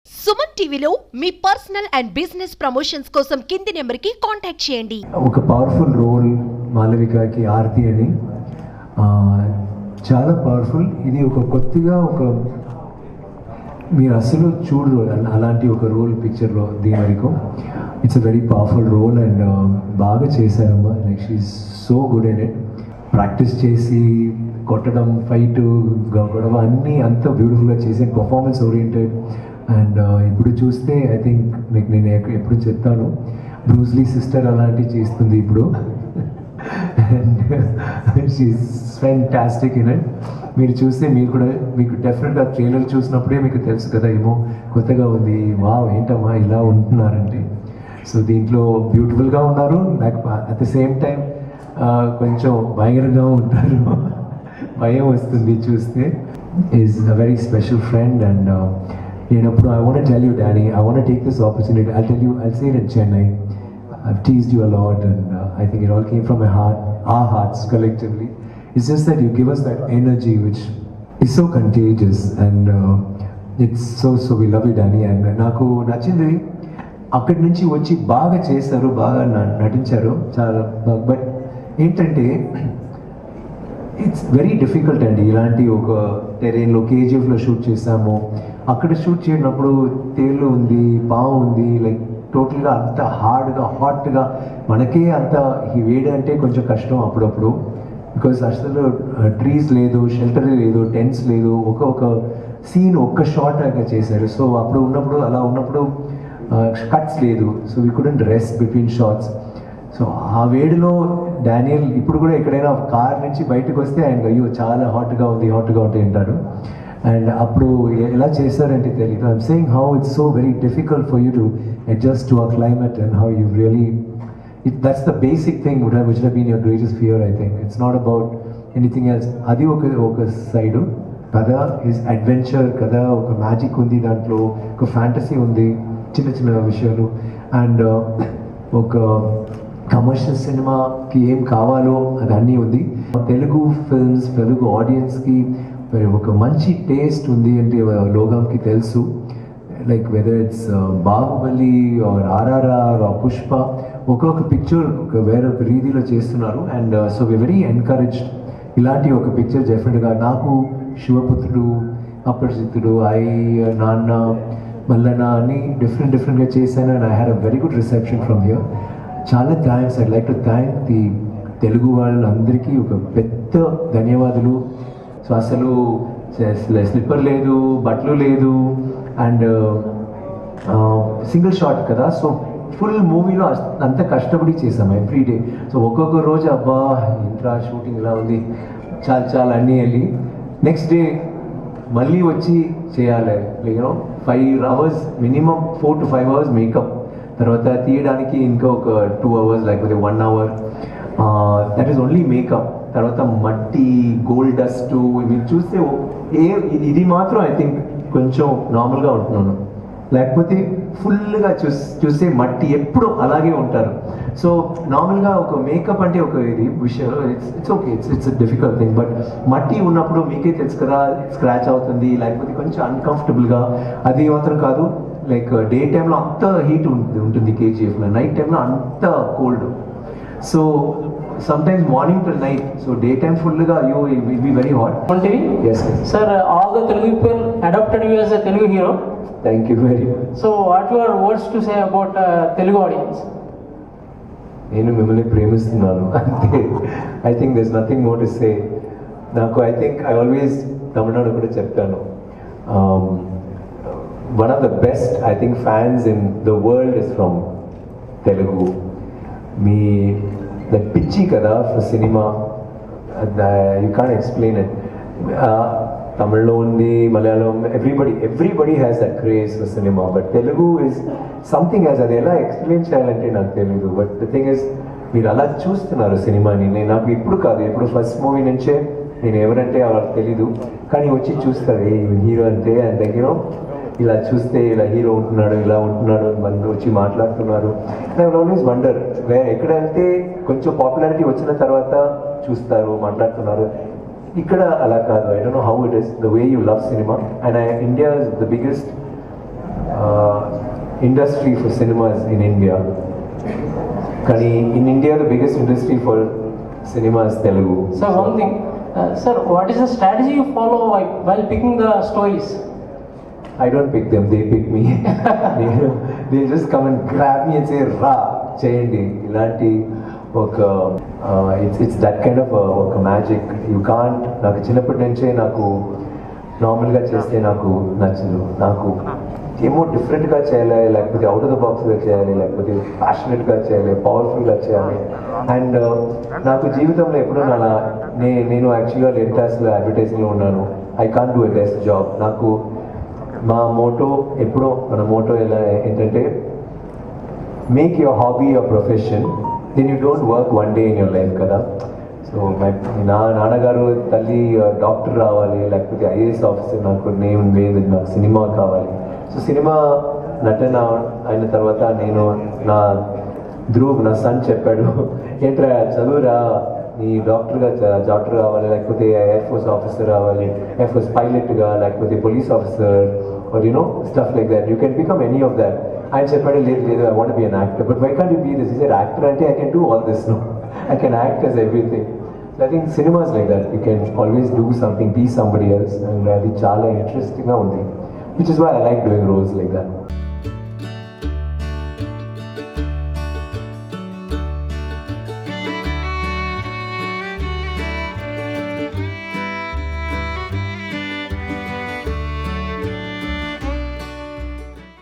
సుమన్ టీవీలో మీ personal and business promotions కోసం కింది నెంబర్కి కాంటాక్ట్ చేయండి. ఒక పవర్ఫుల్ రోల్ మాలవికకి ఆర్తి అని చాలా పవర్ఫుల్. ఇది ఒక కొత్తగా మీరు అసలు చూడరు అలాంటి ఒక రోల్ పిక్చర్లో దీని వరకు. It's a very powerful role and బాగా చేశారమ్మా. Like she is so good in it. Practice చేసి కొట్టడం, ఫైట్, గొడవ అన్నీ అంత బ్యూటిఫుల్గా చేసి పర్ఫార్మెన్స్ ఓరియంటెడ్. అండ్ ఇప్పుడు చూస్తే ఐ థింక్ లైక్ నేను ఎప్పుడు చెప్తాను, బ్రూస్లీ సిస్టర్ అలాంటివి చేస్తుంది ఇప్పుడు. And she is fantastic in it. మీరు చూస్తే మీకు డెఫినెట్గా ట్రైలర్ చూసినప్పుడే మీకు తెలుసు కదా, ఏమో కొత్తగా ఉంది, వావ్ ఏంటమ్మా ఇలా ఉంటున్నారంటే. సో దీంట్లో బ్యూటిఫుల్గా ఉన్నారు, అట్ ద సేమ్ టైం కొంచెం భయంకరంగా ఉంటారు, భయం వస్తుంది చూస్తే. Is a very special friend. And నేనప్పుడు I want to tell you, Danny, I want to take this opportunity. I'll say it in Chennai. I've teased you a lot, and I think it all came from my heart, our hearts collectively. It's just that you give us that energy which is so contagious, and it's so we love you, Danny. And నాకు నచ్చింది అక్కడి నుంచి వచ్చి బాగా చేశారు, బాగా నటించారు చాలా. బట్ ఏంటంటే ఇట్స్ వెరీ డిఫికల్ట్ అండి. ఇలాంటి ఒక టెరెయిన్లో కేజీఎఫ్లో షూట్ చేసాము. అక్కడ షూట్ చేయనప్పుడు తేలు ఉంది, పాము ఉంది, లైక్ టోటల్గా అంత హార్డ్గా హాట్గా మనకే అంత ఈ వేడి అంటే కొంచెం కష్టం అప్పుడప్పుడు. బికాస్ అసలు ట్రీస్ లేదు, షెల్టర్ లేదు, టెంట్స్ లేదు, ఒక సీన్ ఒక్క షాట్ లాగా చేశారు. సో అప్పుడు అలా ఉన్నప్పుడు కట్స్ లేదు, so we couldn't rest between shots. So ఆ వేడిలో డానియల్ ఇప్పుడు కూడా ఎక్కడైనా కార్ నుంచి బయటకు వస్తే ఆయన అయ్యో చాలా హాట్గా ఉంటాయి అంటారు. అండ్ అప్పుడు ఎలా చేశారంటే తెలియదు. I'm saying how it's so very difficult for you to adjust to a climate and how you really that's the basic thing which have been your greatest fear. I think it's not about anything else. అది ఒక side. కథ is adventure, కథ ఒక magic ఉంది దాంట్లో, ఒక fantasy ఉంది, చిన్న విషయాలు. అండ్ ఒక కమర్షియల్ సినిమాకి ఏం కావాలో అది అన్నీ ఉంది. తెలుగు ఫిల్మ్స్, తెలుగు ఆడియన్స్కి ఒక మంచి టేస్ట్ ఉంది అంటే లోగంకి తెలుసు. Like whether it's Baahubali or RRR or Pushpa, ఒక్కొక్క పిక్చర్ వేరొక రీతిలో చేస్తున్నారు. And so we very encouraged. ఇలాంటి ఒక పిక్చర్ డెఫినెట్గా నాకు శివపుత్రుడు, అపరిచితుడు, నాన్న, మల్లన్న అని డిఫరెంట్గా చేశాను. And I had a very good reception from here. చాలా thanks. I'd like to thank the Telugu వాళ్ళందరికీ ఒక పెద్ద ధన్యవాదాలు. సో అసలు స్లిప్పర్ లేదు, బట్టలు లేదు, అండ్ సింగిల్ షాట్ కదా. సో ఫుల్ మూవీలో అంత కష్టపడి చేసాము ఎవ్రీ డే. సో ఒక్కొక్క రోజు అబ్బా ఇంట్రా షూటింగ్ ఇలా ఉంది, చాలా అన్నీ వెళ్ళి నెక్స్ట్ డే మళ్ళీ వచ్చి చేయాలి. You know 5 hours minimum, 4 to 5 hours makeup, తర్వాత తీయడానికి ఇంకా ఒక 2 hours లేకపోతే 1 hour. That is only makeup. తర్వాత మట్టి, గోల్డ్ డస్ట్ మీరు చూస్తే ఇది మాత్రం ఐ థింక్ కొంచెం నార్మల్గా ఉంటున్నాను, లేకపోతే ఫుల్గా చూస్తే మట్టి ఎప్పుడు అలాగే ఉంటారు. సో నార్మల్గా ఒక మేకప్ అంటే ఒక ఇది విషయం, it's okay, it's difficult thing. But మట్టి ఉన్నప్పుడు మీకే తెలుసు కదా, స్క్రాచ్ అవుతుంది, లేకపోతే కొంచెం అన్కంఫర్టబుల్గా. అది మాత్రం కాదు, లైక్ డే టైంలో అంత హీట్ ఉంటుంది కేజీఎఫ్లో, నైట్ టైంలో అంత cold. So sometimes morning till night, so daytime full-ga you will be very hot. Yes sir, all the Telugu people adopted you as a Telugu hero. Thank you very much. So what your words to say about Telugu audience? నేను మిమ్మల్ని ప్రేమిస్తున్నాను అంతే. I think there's nothing more to say. నాకు I think I always Tamil Nadu కూడా చెప్తాను, one of the best I think fans in the world is from Telugu. Me that పిచ్చి కదా for cinema, you can't explain it. తమిళ్లో ఉంది, Malayalam, everybody has that craze for cinema. But Telugu is something as, అది ఎలా explain చేయాలంటే నాకు తెలియదు. But the thing is మీరు అలా చూస్తున్నారు సినిమాని. నాకు ఇప్పుడు కాదు, ఇప్పుడు ఫస్ట్ మూవీ నుంచే నేను ఎవరంటే వాళ్ళకి తెలీదు, కానీ వచ్చి చూస్తారు ఏ హీరో అంటే. అండ్ యూనో ఇలా చూస్తే ఇలా హీరో ఉంటున్నాడు, ఇలా ఉంటున్నాడు, మంది వచ్చి మాట్లాడుతున్నారు. ఐ ఆల్వేస్ వండర్, ఎక్కడ వెళ్తే కొంచెం పాపులారిటీ వచ్చిన తర్వాత చూస్తారు, మాట్లాడుతున్నారు. ఇక్కడ అలా కాదు. I don't know how it is, the way you love cinema. And India is the biggest industry for cinemas in India. Kani in India the biggest industry for cinema is Telugu. Sir, one thing, sir, what is the strategy you follow while picking the stories? I don't pick them, they pick me. They'll just come and grab me and say, Ra, cheyandi. Ilanti, it's that kind of ఒక magic. You can't, నాకు చిన్నప్పటి నుంచే నాకు నార్మల్గా చేస్తే నాకు నచ్చదు. నాకు ఏమో డిఫరెంట్గా చేయాలి, లేకపోతే అవుట్ ఆఫ్ ద బాక్స్గా చేయాలి, లేకపోతే ప్యాషనెట్గా చేయాలి, పవర్ఫుల్గా చేయాలి. అండ్ నాకు జీవితంలో ఎప్పుడూ నేను యాక్చువల్గా లెంటాస్లో అడ్వర్టైజింగ్లో ఉన్నాను. I can't do a best job. నాకు మా మోటో ఎప్పుడో మన మోటో ఎలా ఏంటంటే make your hobby your profession, then you don't work one day in your life కదా. సో నా నాన్నగారు తల్లి డాక్టర్ రావాలి, లేకపోతే ఐఏఎస్ ఆఫీసర్, నాకు నేమ్ లేదు, నాకు సినిమా కావాలి. సో సినిమా నటన అయిన తర్వాత నేను నా ధ్రువ్ నా సన్ చెప్పాడు, ఏంట్రా చదువురా, నీ డాక్టర్ కావాలి, లేకపోతే ఎయిర్ ఫోర్స్ ఆఫీసర్ రావాలి, ఎయిర్ ఫోర్స్ పైలట్గా, లేకపోతే police officer, or you know, stuff like that. You can become any of that. I చెప్పాడు, లేదు I want to be an actor. But why can't you be this? He said, actor అంటే I can do all this, no? I can act as everything. So I think cinema is like that. You can always do something, be somebody else, and అది చాలా ఇంట్రెస్టింగ్గా ఉంది, which is why I like doing roles like that.